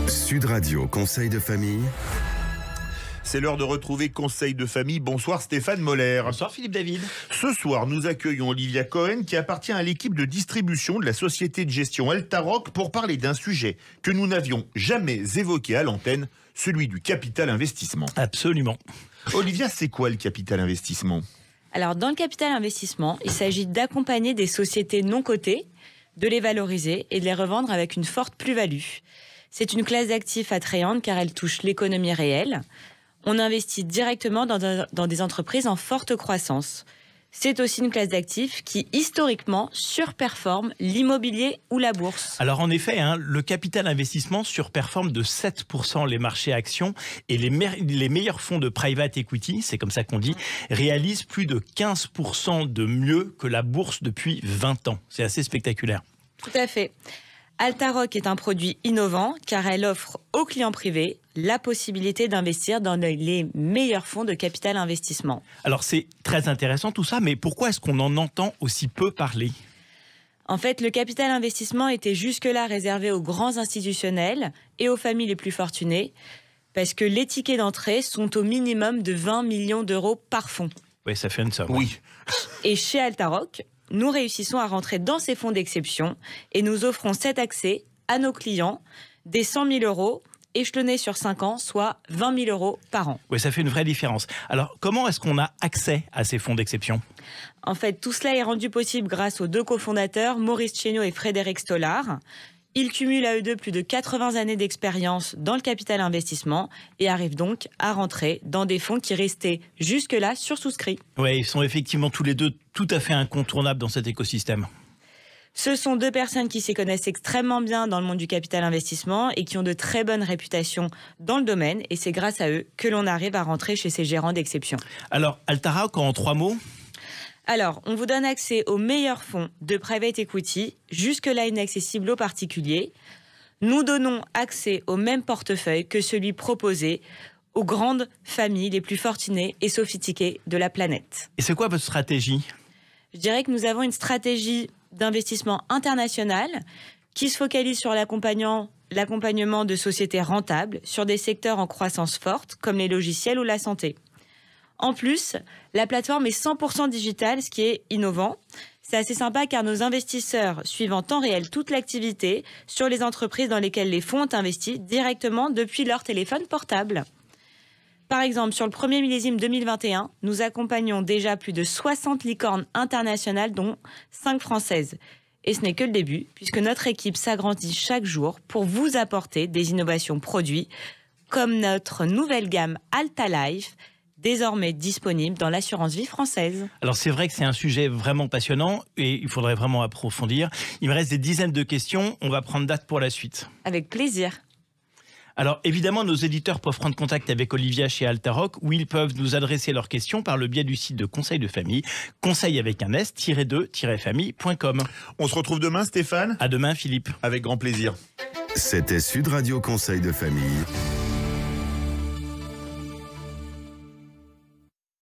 Sud Radio Conseil de famille. C'est l'heure de retrouver Conseil de famille. Bonsoir Stéphane Moller. Bonsoir Philippe David. Ce soir, nous accueillons Olivia Cohen qui appartient à l'équipe de distribution de la société de gestion Altaroc pour parler d'un sujet que nous n'avions jamais évoqué à l'antenne, celui du capital investissement. Absolument. Olivia, c'est quoi le capital investissement ? Alors, dans le capital investissement, il s'agit d'accompagner des sociétés non cotées, de les valoriser et de les revendre avec une forte plus-value. C'est une classe d'actifs attrayante car elle touche l'économie réelle. On investit directement dans des entreprises en forte croissance. C'est aussi une classe d'actifs qui, historiquement, surperforme l'immobilier ou la bourse. Alors en effet, le capital investissement surperforme de 7% les marchés actions et les meilleurs fonds de private equity, c'est comme ça qu'on dit, réalisent plus de 15% de mieux que la bourse depuis 20 ans. C'est assez spectaculaire. Tout à fait. Altaroc est un produit innovant car elle offre aux clients privés la possibilité d'investir dans les meilleurs fonds de capital investissement. Alors c'est très intéressant tout ça, mais pourquoi est-ce qu'on en entend aussi peu parler ? En fait, le capital investissement était jusque-là réservé aux grands institutionnels et aux familles les plus fortunées parce que les tickets d'entrée sont au minimum de 20 millions d'euros par fonds. Oui, ça fait une somme. Oui. Et chez Altaroc, nous réussissons à rentrer dans ces fonds d'exception et nous offrons cet accès à nos clients des 100 000 euros échelonnés sur 5 ans, soit 20 000 euros par an. Oui, ça fait une vraie différence. Alors, comment est-ce qu'on a accès à ces fonds d'exception ? En fait, tout cela est rendu possible grâce aux deux cofondateurs, Maurice Chéniaud et Frédéric Stollard. Ils cumulent à eux deux plus de 80 années d'expérience dans le capital investissement et arrivent donc à rentrer dans des fonds qui restaient jusque-là sursouscrits. Oui, ils sont effectivement tous les deux tout à fait incontournables dans cet écosystème. Ce sont deux personnes qui s'y connaissent extrêmement bien dans le monde du capital investissement et qui ont de très bonnes réputations dans le domaine. Et c'est grâce à eux que l'on arrive à rentrer chez ces gérants d'exception. Alors, Altaroc, en 3 mots ? Alors, on vous donne accès aux meilleurs fonds de private equity, jusque-là inaccessibles aux particuliers. Nous donnons accès au même portefeuille que celui proposé aux grandes familles les plus fortunées et sophistiquées de la planète. Et c'est quoi votre stratégie ? Je dirais que nous avons une stratégie d'investissement international qui se focalise sur l'accompagnement de sociétés rentables sur des secteurs en croissance forte comme les logiciels ou la santé. En plus, la plateforme est 100% digitale, ce qui est innovant. C'est assez sympa car nos investisseurs suivent en temps réel toute l'activité sur les entreprises dans lesquelles les fonds ont investi directement depuis leur téléphone portable. Par exemple, sur le premier millésime 2021, nous accompagnons déjà plus de 60 licornes internationales, dont 5 françaises. Et ce n'est que le début, puisque notre équipe s'agrandit chaque jour pour vous apporter des innovations produits, comme notre nouvelle gamme Alta Life, désormais disponible dans l'assurance vie française. Alors c'est vrai que c'est un sujet vraiment passionnant et il faudrait vraiment approfondir. Il me reste des dizaines de questions, on va prendre date pour la suite. Avec plaisir. Alors évidemment, nos éditeurs peuvent prendre contact avec Olivia chez Altaroc où ils peuvent nous adresser leurs questions par le biais du site de Conseil de famille, conseil avec un s-2-famille.com. On se retrouve demain Stéphane ? À demain Philippe. Avec grand plaisir. C'était Sud Radio Conseil de famille.